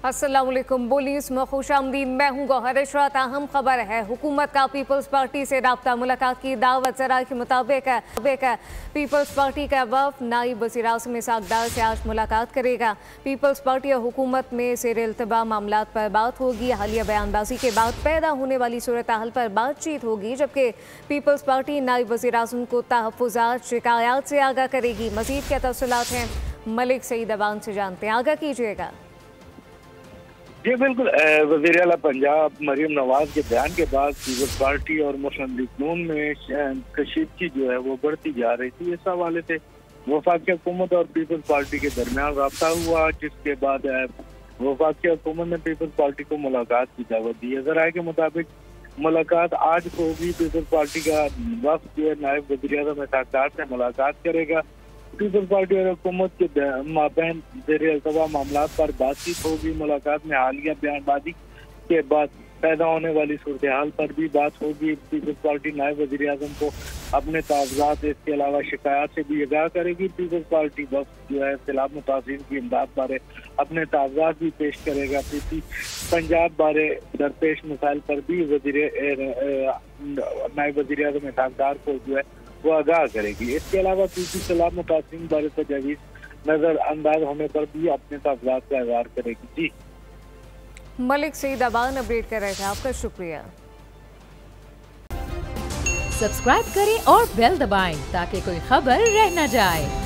अस्सलामुअलैकुम। बोलीस में खुशामदीद। मैं हूँ गौहर इशरत। अहम खबर है, हुकूमत का पीपल्स पार्टी से राब्ता। मुलाकात की दावत ज़राए के मुताबिक है पीपल्स पार्टी का वफ़द नायब वज़ीर आज़म इसहाक़ डार से आज मुलाकात करेगा। पीपल्स पार्टी और हुकूमत में ज़ेर इल्तिबा मामलात पर बात होगी। हालिया बयानबाजी के बाद पैदा होने वाली सूरत हाल पर बातचीत होगी, जबकि पीपल्स पार्टी नायब वज़ीर आज़म को तहफ़्फ़ुज़ात शिकायत से आगाह करेगी। मज़ीद क्या तफ़सीलात हैं, मलिक सईद अवान से जानते हैं। आगाह कीजिएगा। जी बिल्कुल, वज़ीर आला पंजाब मरीम नवाज के बयान के बाद पीपल्स पार्टी और मुस्लिम लीग नून में कशीदगी जो है वो बढ़ती जा रही थी। इस हवाले से वफाकी हुकूमत और पीपल्स पार्टी के दरमियान रब्ता हुआ, जिसके बाद वफाकी हुकूमत ने पीपल्स पार्टी को मुलाकात की दावत दी है। ज़राए के मुताबिक मुलाकात आज को भी पीपल्स पार्टी का वफ़द जो है नायब वज़ीर आज़म इसहाक़ डार से मुलाकात करेगा। पीपल्स पार्टी और हुकूमत के माबैन ज़ेर इल्तिबा मामलात पर बातचीत होगी। मुलाकात में हालिया बयानबाजी के बाद पैदा होने वाली सूरत हाल पर भी बात होगी। पीपल्स पार्टी नायब वज़ीर आज़म को अपने कागजात, इसके अलावा शिकायत से भी आगाह करेगी। पीपल्स पार्टी वफ़द जो है सैलाब मुतासिरीन की इमदाद बारे अपने कागजात भी पेश करेगा। पीपी पंजाब बारे दरपेश मसाइल पर भी नायब वज़ीर आज़म इसहाक़ डार को जो है वो आगाह करेगी। इसके अलावा पीपी सैलाब मुतासिरीन बारे तजावीज़ नजर अंदाज होने पर भी अपने कागजात का इज़हार करेगी। जी मलिक सईद अवान अपडेट कर रहे थे, आपका शुक्रिया। सब्सक्राइब करें और बेल दबाएं ताकि कोई खबर रह न जाए।